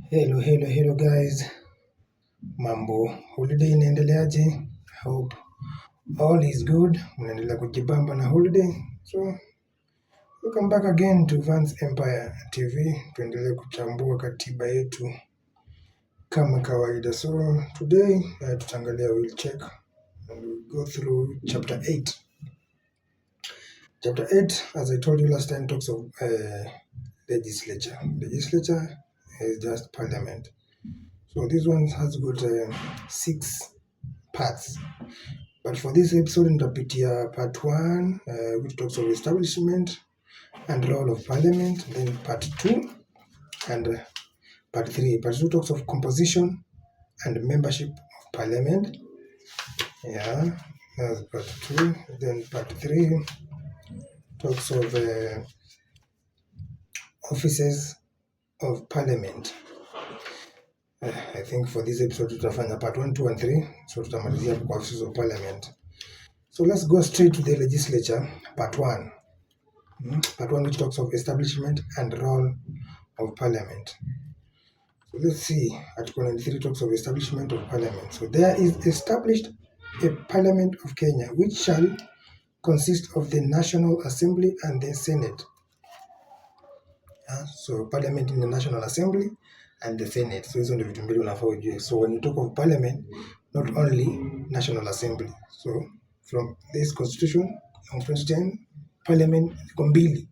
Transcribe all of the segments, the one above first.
Hello guys, mambo, holiday inaendeleaje? Hope all is good. Mnaendelea kujibamba na holiday. So welcome back again to Vance Empire TV. Tuendelee kuchambua katiba yetu kama kawaida. So today tutaangalia, we'll check and we'll go through chapter 8. Chapter 8, as I told you last time, talks of legislature. Legislature is just parliament. So this one has got 6 parts. But for this episode, nitapitia part 1, which talks of establishment and role of parliament. Then part 2 and part 3. Part 2 talks of composition and membership of parliament. Yeah, that's part 2. Then part 3 talks of offices of parliament. I think for this episode tutafanya part 1, 2 and 3. So tutamalizia kwa offices of parliament. So let's go straight to the legislature, part 1. Part 1, which talks of establishment and role of parliament. So let's see, Article 93 talks of establishment of parliament. So there is established a parliament of Kenya, which shall consist of the National Assembly and the Senate. So parliament in the National Assembly and the Senate. So hizo ndio vitu mbili unafaa ujue. So when you talk of parliament, not only National Assembly. So from this constitution of 2010, parliament iko mbili.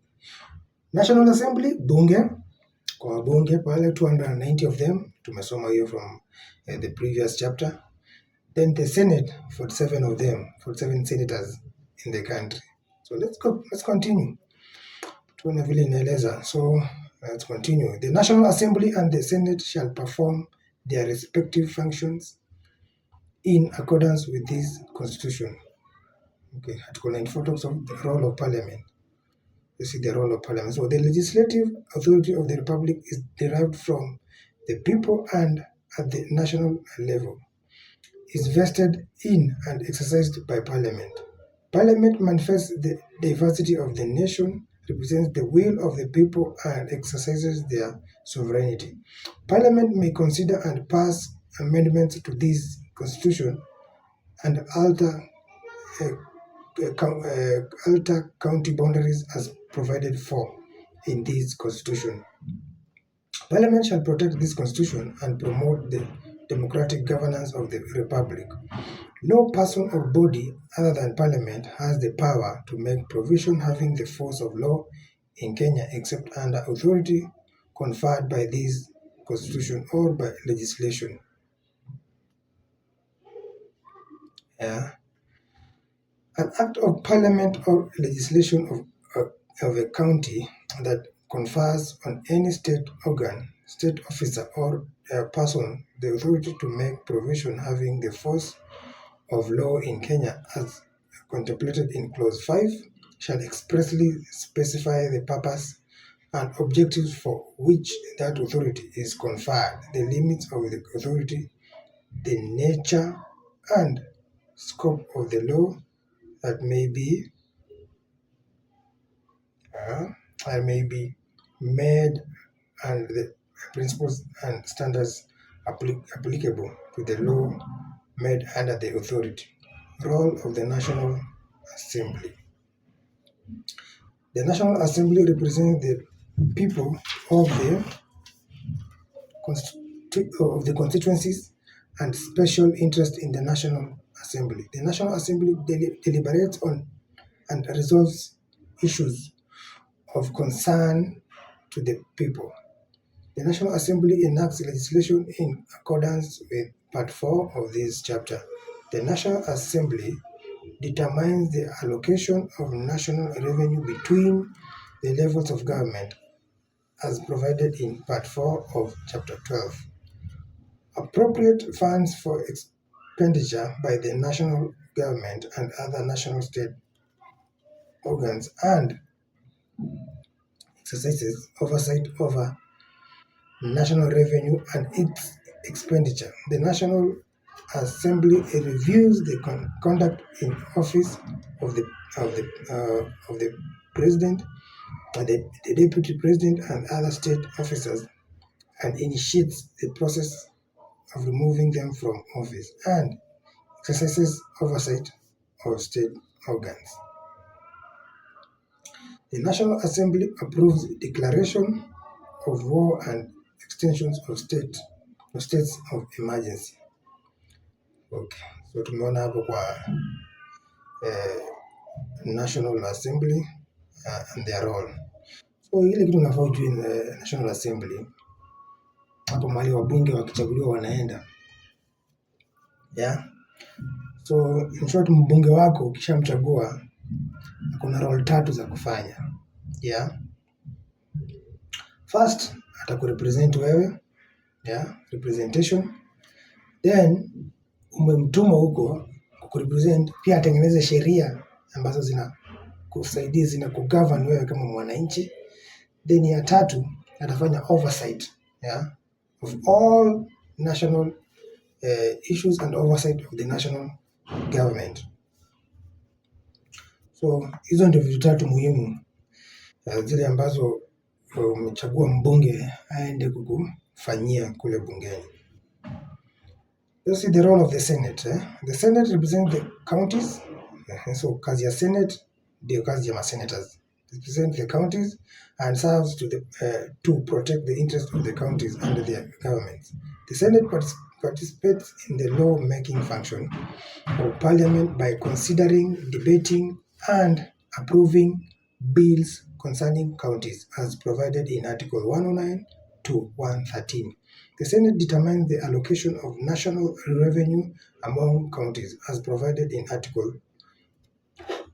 National Assembly, bunge, kwa bunge pale 290 of them, tumesoma hiyo from the previous chapter. Then the Senate, 47 of them, 47 senators in the country. So let's continue. Tuone vile inaeleza. So let's continue. The National Assembly and the Senate shall perform their respective functions in accordance with this constitution. Okay, Article 94 talks of the role of parliament. You see the role of parliament. So the legislative authority of the republic is derived from the people and at the national level is vested in and exercised by parliament. Parliament manifests the diversity of the nation, represents the will of the people and exercises their sovereignty. Parliament may consider and pass amendments to this constitution and alter county boundaries as provided for in this constitution. Parliament shall protect this constitution and promote the democratic governance of the republic. No person or body other than Parliament has the power to make provision having the force of law in Kenya except under authority conferred by this constitution or by legislation. Yeah. An act of parliament or legislation of a county that confers on any state organ, state officer, or person the authority to make provision having the force of law in Kenya as contemplated in Clause 5 shall expressly specify the purpose and objectives for which that authority is conferred, the limits of the authority, the nature and scope of the law that may be made and the principles and standards applicable to the law made under the authority. Role of the National Assembly. The National Assembly represents the people of the constituencies and special interest in the National Assembly. The National Assembly deliberates on and resolves issues of concern to the people. The National Assembly enacts legislation in accordance with Part 4 of this chapter. The National Assembly determines the allocation of national revenue between the levels of government as provided in Part 4 of Chapter 12. Appropriate funds for expenditure by the national government and other national state organs and exercises oversight over national revenue and its expenditure. The National Assembly reviews the conduct in office of the president, the deputy president, and other state officers, and initiates the process of removing them from office and exercises oversight of state organs. The National Assembly approves declaration of war and extensions of states of emergency. Okay, so tumeona hapo kwa National Assembly and their role. So ile kitu unafaa ujue in the National Assembly, hapo mahali wabunge wakichaguliwa wanaenda, yeah. So in short, mbunge wako ukishamchagua kuna role 3 za kufanya, yeah. First atakurepresent wewe, yeah, representation. Then umemtuma huko kukurepresent, pia atengeneze sheria ambazo zinakusaidia, zinakugovern wewe kama mwananchi. Then ya 3 atafanya oversight, yeah, of all national issues and oversight of the national government. So hizo ndio vitu 3 muhimu zile ambazo umechagua mbunge aende kukufanyia kule bungeni. Let's see the role of the Senate. The Senate represents the counties. So kazi ya Senate ndio kazi ya ma-senators. Represent the counties and serves to protect the interests of the counties under their governments. The Senate participates in the law-making function of Parliament by considering, debating, and approving bills concerning counties as provided in Article 109 to 113. The Senate determines the allocation of national revenue among counties as provided in Article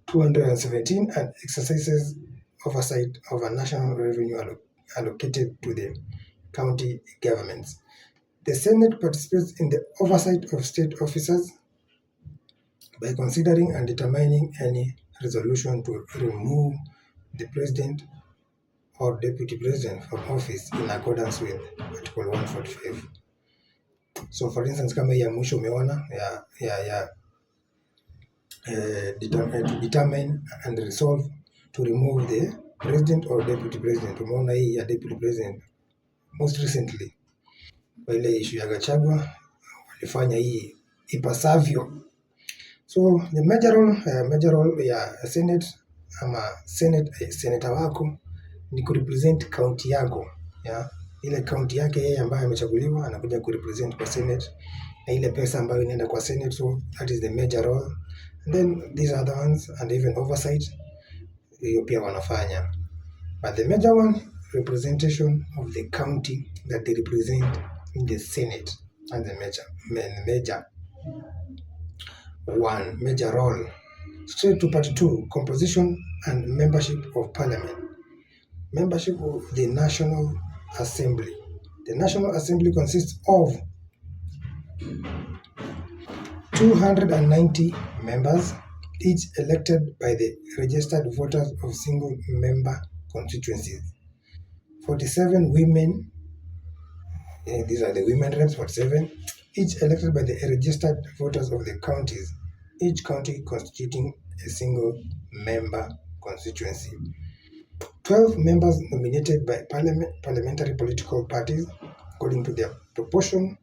217 and exercises oversight of a national revenue allocated to the county governments. The Senate participates in the oversight of state officers by considering and determining any resolution to remove the president or deputy president from office in accordance with Article 145. So for instance, kama ya mwisho umeona to determine and resolve to remove the president or deputy president. Umeona hii ya deputy president most recently kwa ile issue ya Gachagua walifanya hii ipasavyo. So the major role ya Senate ama senator wako ni kurepresent county yako, yeah? Ile county yake yeye ambaye amechaguliwa anakuja kurepresent kwa Senate na ile pesa ambayo inaenda kwa Senate, so that is the major role. And then these other ones and even oversight hiyo pia wanafanya, but the major one, representation of the county that they represent in the Senate, and the major role. Straight to part 2, composition and membership of Parliament. Membership of the National Assembly. The National Assembly consists of 290 members, each elected by the registered voters of single-member constituencies. 47 women, these are the women reps, 47, each elected by the registered voters of the counties, each county constituting a single-member constituency. 12 members nominated by parliamentary political parties according to their proportion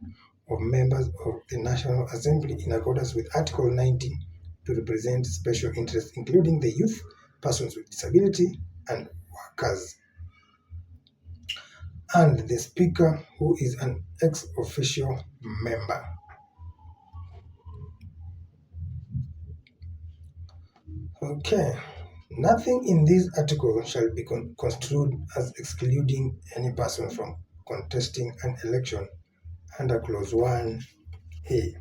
of members of the National Assembly in accordance with Article 90 to represent special interests including the youth, persons with disability, and workers. And the Speaker, who is an ex-officio member. Okay. Nothing in this article shall be construed as excluding any person from contesting an election under Clause 1A.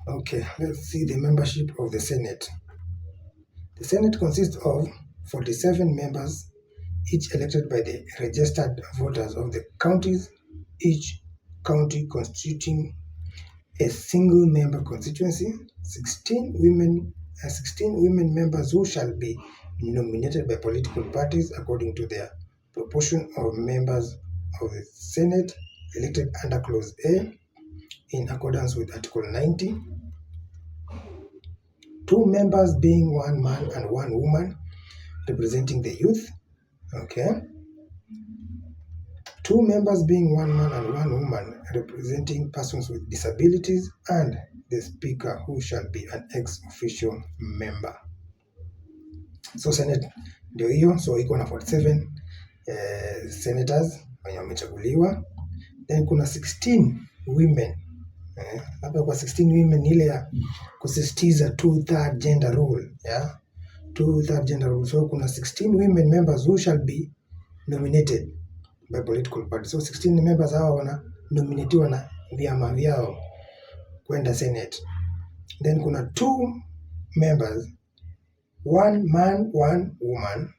Okay, let's see the membership of the Senate. The Senate consists of 47 members, each elected by the registered voters of the counties, each county constituting a single-member constituency, 16 women members who shall be nominated by political parties according to their proportion of members of the Senate elected under Clause A in accordance with Article 90. 2 members being 1 man and 1 woman representing the youth. Okay. 2 members being 1 man and 1 woman representing persons with disabilities, and the speaker who shall be an ex-officio member. So Senate ndio hiyo, so iko na 47 senators wenye wamechaguliwa, then kuna 16 women. Hapa kwa 16 women ile ya kusisitiza 2/3 gender rule, 2/3 gender rule. So kuna 16 women members who shall be nominated by political party. So 16 members hawa wana nominatiwa na vyama vyao kwenda Senate. Then kuna 2 members, 1 man 1 woman,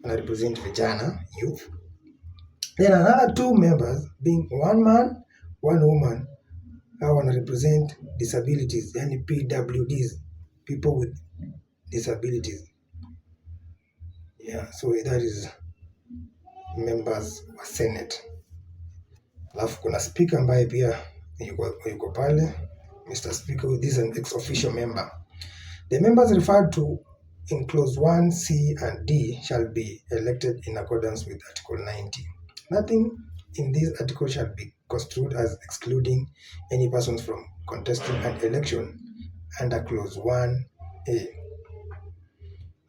wana represent vijana, youth. Then another 2 members being 1 man 1 woman, hawa wana represent disabilities, yani PWDs, people with disabilities. So that is members wa Senate. Alafu kuna speaker ambaye pia yuko pale, Mr. Speaker. This is an ex-officio member. The members referred to in clause 1C and D shall be elected in accordance with Article 90. Nothing in this article shall be construed as excluding any persons from contesting an election under clause 1A.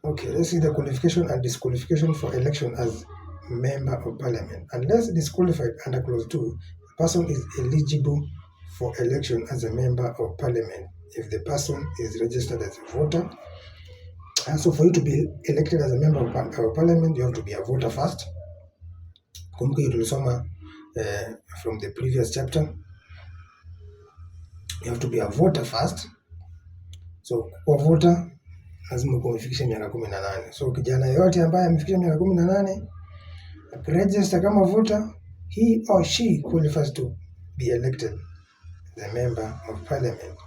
Okay, let's see the qualification and disqualification for election as member of parliament. Unless disqualified under clause 2, the person is eligible for election as a member of parliament if the person is registered as a voter. And so for you to be elected as a member of parliament, you have to be a voter first. Kumbuka hiyo tulisoma from the previous chapter. You have to be a voter first. So kwa voter lazima umefikisha miaka 18. So kijana yote ambaye amefikisha miaka 18 register kama voter, he or she qualifies to be elected as a member of parliament.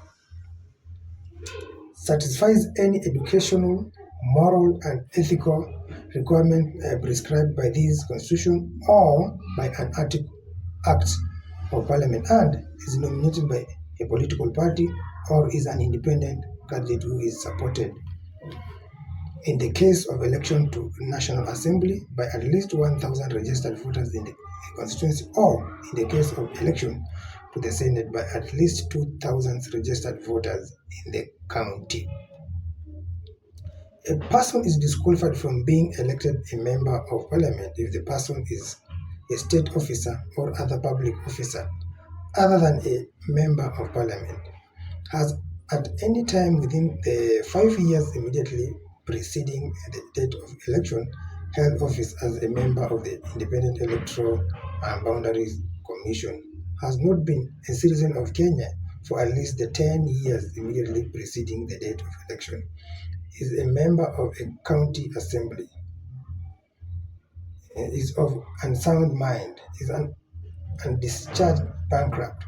Satisfies any educational, moral and ethical requirement prescribed by this constitution or by an act of parliament, and is nominated by a political party or is an independent candidate who is supported in the case of election to National Assembly by at least 1,000 registered voters in the constituency, or in the case of election to the Senate by at least 2,000 registered voters in the county. A person is disqualified from being elected a member of parliament if the person is a state officer or other public officer other than a member of parliament, has at any time within the 5 years immediately preceding the date of election held office as a member of the Independent Electoral and Boundaries Commission, has not been a citizen of Kenya for at least the 10 years immediately preceding the date of election, is a member of a county assembly, is of unsound mind, is an undischarged bankrupt.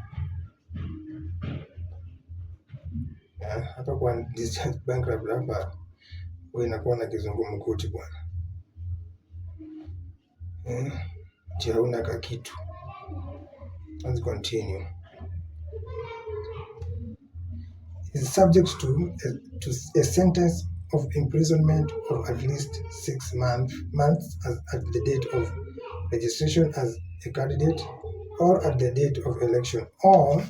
Hapa kwa undischarged bankrupt hapa wewe inakuwa na kizungumkuti bwana. Hauna ka kitu. Let's continue. Is subject to a sentence of imprisonment of at least 6 months at the date of registration as a candidate or at the date of election, or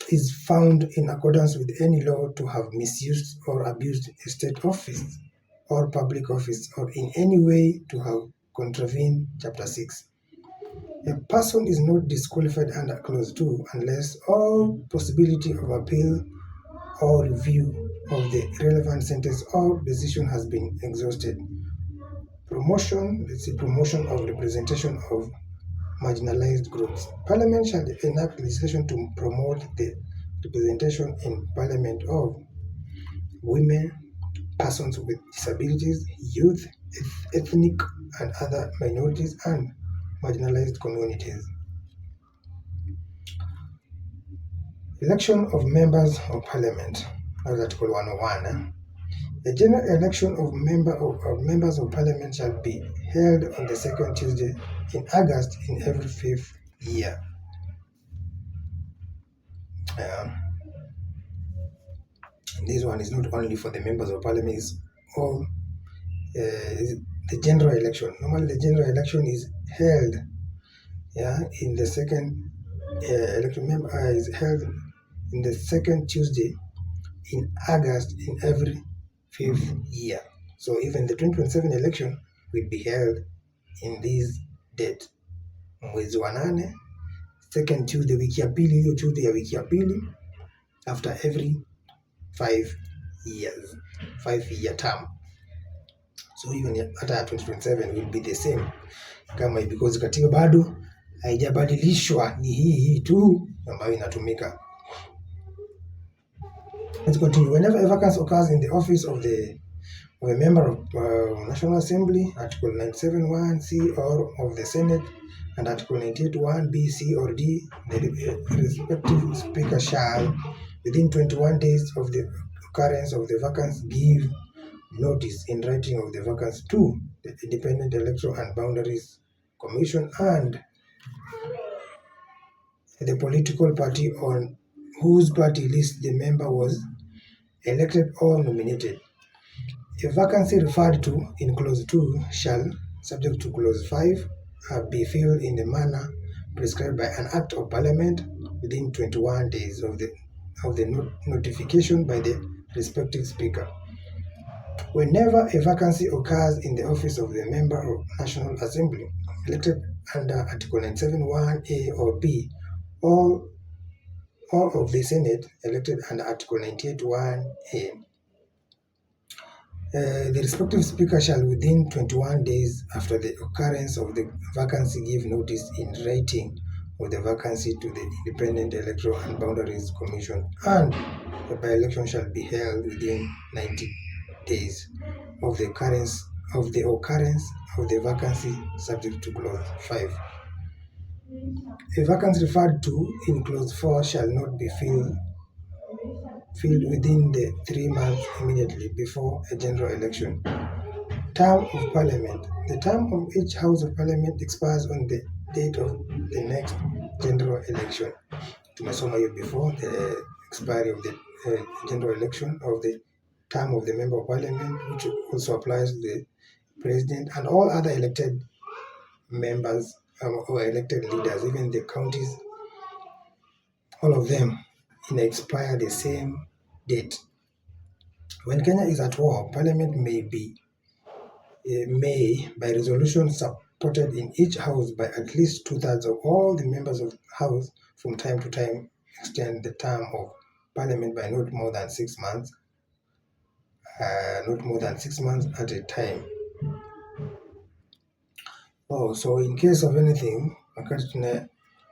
is found in accordance with any law to have misused or abused a state office or public office, or in any way to have contravened Chapter 6. A person is not disqualified under Clause 2 unless all possibility of appeal or review of the relevant sentence or decision has been exhausted. Promotion of representation of marginalized groups. Parliament shall enact legislation to promote the representation in Parliament of women, persons with disabilities, youth, ethnic and other minorities, and marginalized communities. Election of members of Parliament. That's Article 101. The general election of members of Parliament shall be held on the second Tuesday in August in every 5th year. This one is not only for the members of Parliament, it's all the general election. Normally the general election is held in the second election member is held in the second Tuesday in August in every 5th year. So even the 2027 election will be held in this date, mwezi wa 8, second Tuesday, wiki ya pili, hiyo Tuesday ya wiki ya pili, after every 5 years, 5-year term. So even hata 2027 will be the same kama, because katiba bado haijabadilishwa, ni hii tu ambayo inatumika. Let's continue. Whenever a vacancy occurs in the office of a member of National Assembly, Article 97(1)(c) or of the Senate, and Article 98(1)(b), (c) or (d), the respective speaker shall, within 21 days of the occurrence of the vacancy, give notice in writing of the vacancy to the Independent Electoral and Boundaries Commission and the political party on whose party list the member was elected or nominated. A vacancy referred to in Clause 2 shall, subject to Clause 5, be filled in the manner prescribed by an Act of Parliament within 21 days of the notification by the respective Speaker. Whenever a vacancy occurs in the office of the member of National Assembly elected under Article 97(1)(a) or (b), or of the Senate elected under Article 98(1)(a), the respective speaker shall, within 21 days after the occurrence of the vacancy, give notice in writing of the vacancy to the Independent Electoral and Boundaries Commission, and the by-election shall be held within 90 days of the occurrence of the vacancy, subject to Clause 5. A vacancy referred to in Clause 4 shall not be filled within the 3 months immediately before a general election. Term of Parliament. The term of each House of Parliament expires on the date of the next general election. Tumesoma hiyo before, the expiry of the general election of the term of the Member of Parliament, which also applies to the President and all other elected members or elected leaders, even the counties, all of them expire the same date. When Kenya is at war, Parliament may, by resolution supported in each house by at least 2/3 of all the members of the house, from time to time extend the term of Parliament by not more than 6 months, at a time. So in case of anything, wakati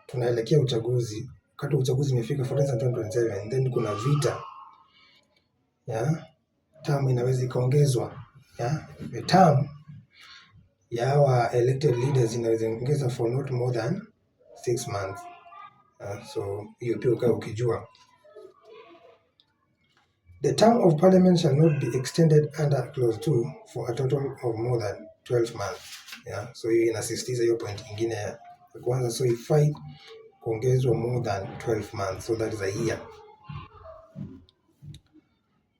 tunaelekea uchaguzi, wakati uchaguzi imefika, for instance 2027, then kuna vita, term inaweza ikaongezwa, the term ya our elected leaders inaweza ongeza for not more than 6 months. So hiyo pia ukae ukijua. The term of Parliament shall not be extended under Clause 2 for a total of more than 12 months. So hiyo inasisitiza hiyo point ingine ya kwanza, so ifai kuongezwa more than 12 months, so that is a year.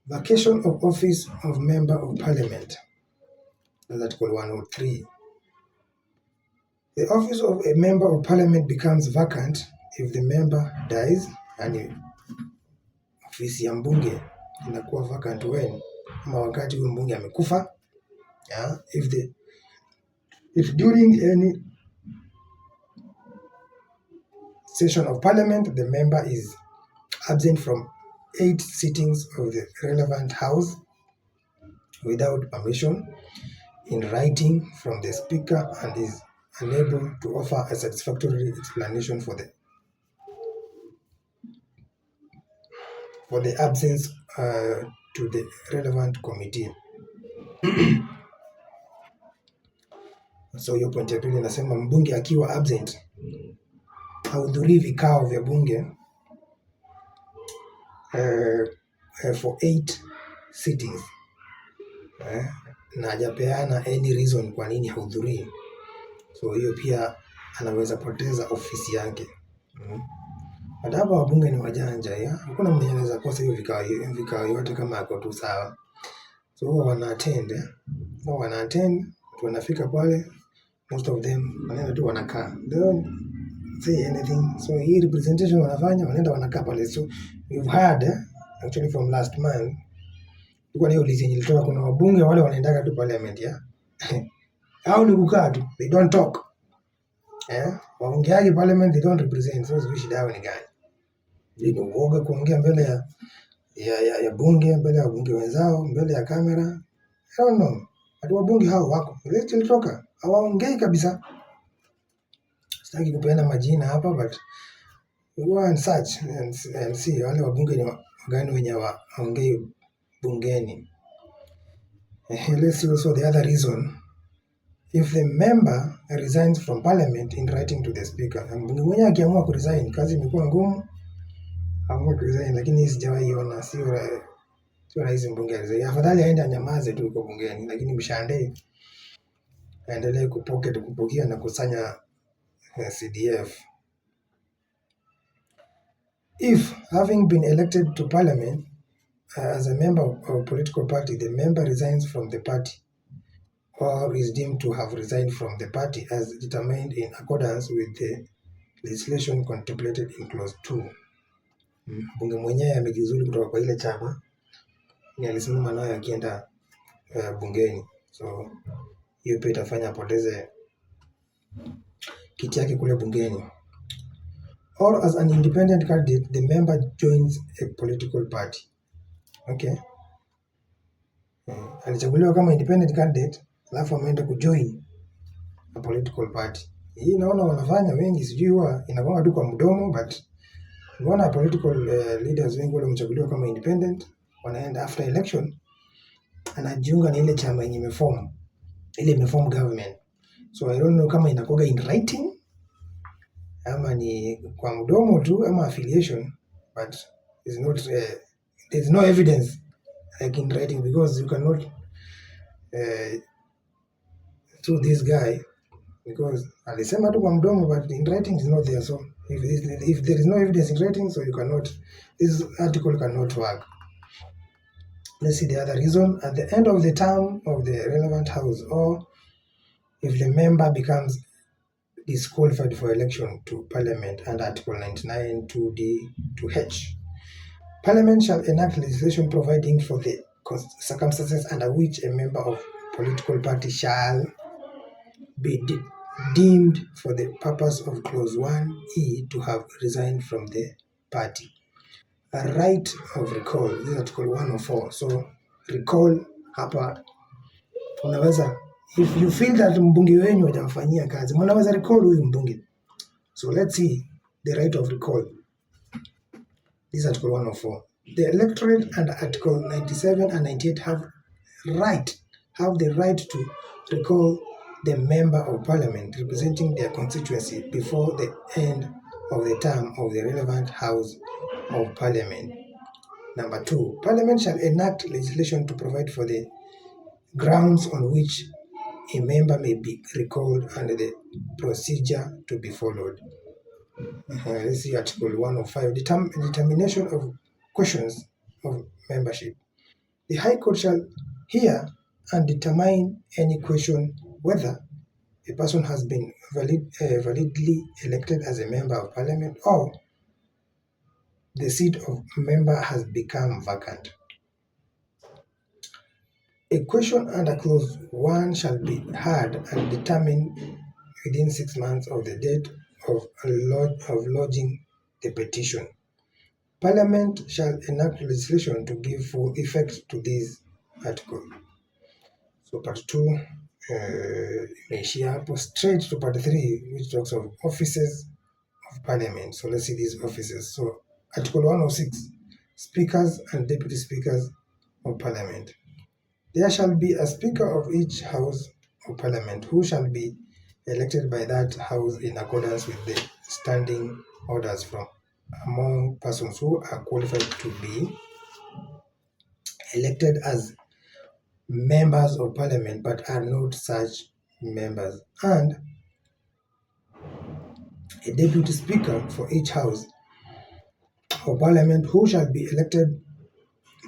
Vacation of office of Member of Parliament. That's Article 103. The office of a Member of Parliament becomes vacant if the member dies, and ofisi ya mbunge inakuwa vacant when, ama wakati huyo mbunge amekufa, if during any session of Parliament the member is absent from 8 sittings of the relevant house without permission in writing from the Speaker, and is unable to offer a satisfactory explanation for the absence to the relevant committee. So hiyo point ya pili nasema mbunge akiwa absent, hahudhurii vikao vya bunge for 8 sittings, na hajapeana any reason kwa nini hahudhurii, so hiyo pia anaweza poteza ofisi yake. Hata hapa wabunge ni wajanja, hakuna mwenye anaweza kosa hiyo vikao yote kama ako tu sawa. So wana attend wanafika pale, most of them wanaenda tu wanakaa, they don't say anything. So hii representation wanafanya, wanaenda wanakaa pale. So we've heard actually from last month kulikuwa na hiyo list yenye ilitoka, kuna wabunge wale wanaendaga tu parliament ya au ni kukaa tu, they don't talk. Waongeaji parliament, they don't represent. So sijui shida yao ni gani? Ni uoga kuongea mbele ya bunge, mbele ya wabunge wenzao, mbele ya kamera? I don't know. Hata wabunge hao wako list ilitoka, hawaongei kabisa. Sitaki kupeana majina hapa, but we go and search and see wale wabunge ni gani wenye hawaongei bungeni. Let's see also the other reason. If the member resigns from parliament in writing to the speaker, mbunge mwenye akiamua kuresign, kazi imekuwa ngumu, amua kuresign, lakini sijawahi ona, sio rahisi mbunge resign. Afadhali aende anyamaze tu huko bungeni, lakini mshande aendelee kupokea na kusanya CDF. If having been elected to parliament as a member of a political party, the member resigns from the party or is deemed to have resigned from the party as determined in accordance with the legislation contemplated in clause 2. Bunge mwenyewe amejiuzulu kutoka kwa ile chama ni alisimama nayo akienda bungeni, so hiyo pia itafanya apoteze kiti yake kule bungeni. Or as an independent candidate, the member joins a political party. Okay. Alichaguliwa kama independent candidate, alafu ameenda kujoin a political party. Hii naona wanafanya wengi, sijui huwa inakuwa tu kwa mdomo, but unaona political leaders wengi wale wamechaguliwa kama independent, wanaenda after election anajiunga na ile chama yenye imeform government. So I don't know kama inakuwa in writing ama ni kwa mdomo tu ama affiliation, but it's not there's no evidence like in writing, because you cannot sue this guy because alisema tu kwa mdomo, but in writing is not there. So if there is no evidence in writing, so you cannot, this article cannot work. Let's see the other reason. At the end of the term of the relevant house, or if the member becomes disqualified for election to parliament under Article 99 2D to H, Parliament shall enact legislation providing for the circumstances under which a member of political party shall be deemed for the purpose of clause 1E to have resigned from the party. A right of recall, this is Article 104. So recall hapa unaweza, if you feel that mbunge wenyu hajamfanyia kazi, mnaweza recall huyu mbunge. So let's see the right of recall. This is Article 104. The electorate under Article 97 and 98 have the right to recall the member of parliament representing their constituency before the end of the term of the relevant house of parliament. Number 2, Parliament shall enact legislation to provide for the grounds on which a member may be recalled and the procedure to be followed. Let's see Article 105, determination of questions of membership. The High Court shall hear and determine any question whether a person has been validly elected as a member of parliament or the seat of member has become vacant. A question under clause 1 shall be heard and determined within 6 months of the date of lodging the petition. Parliament shall enact legislation to give full effect to this article. So part 2 imeishia hapo, straight to part 3 which talks of offices of parliament. So let's see these offices. So Article 106, speakers and deputy speakers of parliament. There shall be a speaker of each house of parliament who shall be elected by that house in accordance with the standing orders from among persons who are qualified to be elected as members of parliament but are not such members, and a deputy speaker for each house of parliament who shall be elected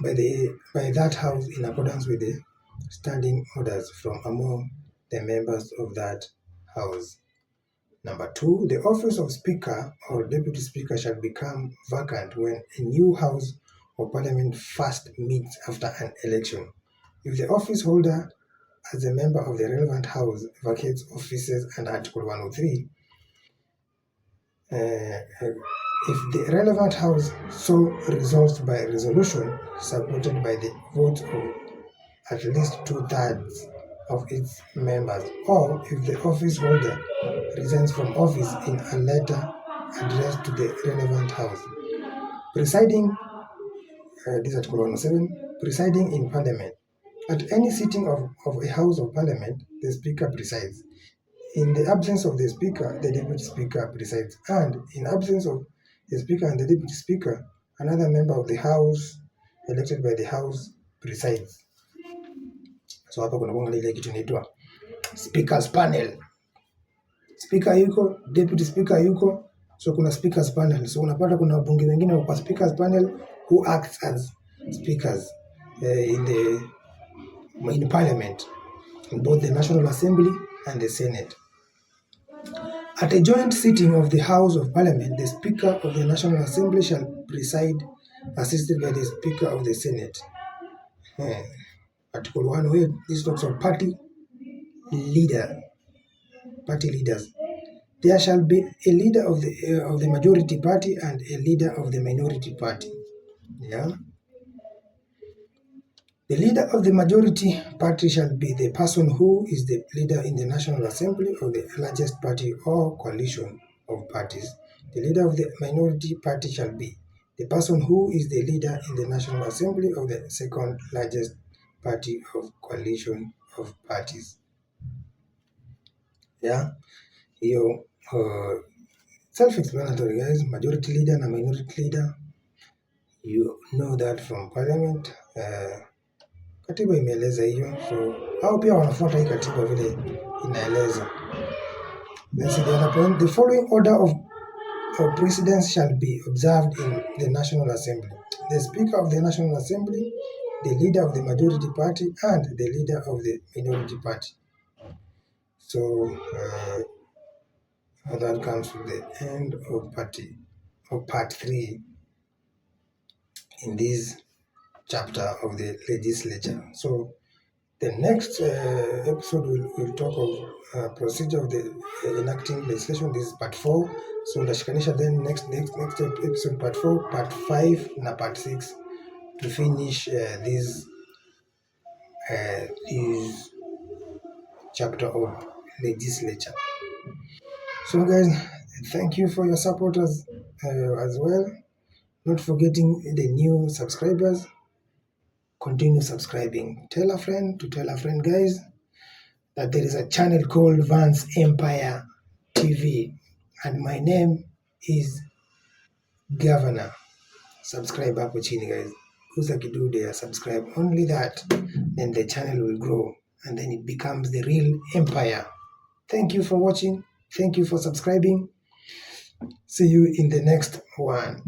by that house in accordance with the standing orders from among the members of that house. Number 2, the office of Speaker or Deputy Speaker shall become vacant when a new House of Parliament first meets after an election. If the office holder as a member of the relevant House vacates offices under Article 103, if the relevant House so resolves by resolution supported by the votes of at least 2/3 of its members, or if the office holder resigns from office in a letter addressed to the relevant House. Presiding, this is Article 107, presiding in Parliament. At any sitting of a House of Parliament, the Speaker presides. In the absence of the Speaker, the Deputy Speaker presides. And in absence of the Speaker and the Deputy Speaker, another member of the House elected by the House presides. So hapa kuna kuanga ile kitu inaitwa Speakers Panel. Speaker yuko, Deputy Speaker yuko, so kuna Speakers Panel. So unapata kuna wabunge wengine kwa Speakers Panel who acts as speakers in Parliament, in both the National Assembly and the Senate. At a joint sitting of the House of Parliament, the Speaker of the National Assembly shall preside, assisted by the Speaker of the Senate. Article 108, this talks of party leaders. There shall be a leader of the majority party and a leader of the minority party. Yeah. The leader of the majority party shall be the person who is the leader in the National Assembly of the largest party or coalition of parties. The leader of the minority party shall be the person who is the leader in the National Assembly of the second largest party of coalition of parties. Yeah, hiyo self-explanatory guys, majority leader na minority leader. You know that from Parliament. Katiba imeeleza hiyo, so hao pia wanafuata hii katiba vile inaeleza. Then the other point, the following order of precedence shall be observed in the National Assembly: the Speaker of the National Assembly, the leader of the majority party, and the leader of the minority party. So that comes to the end of part 3 in this chapter of the Legislature. So the next episode will talk of procedure of the enacting legislation. This is part 4. So ndashikanisha then next episode part 4, part 5 na part 6 to finish this chapter of Legislature. So guys, thank you for your support as well. Not forgetting the new subscribers. Continue subscribing. Tell a friend to tell a friend, guys, that there is a channel called Vance Empire TV, and my name is Governor. Subscribe hapo chini guys. Gusa kidude ya subscribe. Only that, then the channel will grow and then it becomes the real empire. Thank you for watching. Thank you for subscribing. See you in the next one.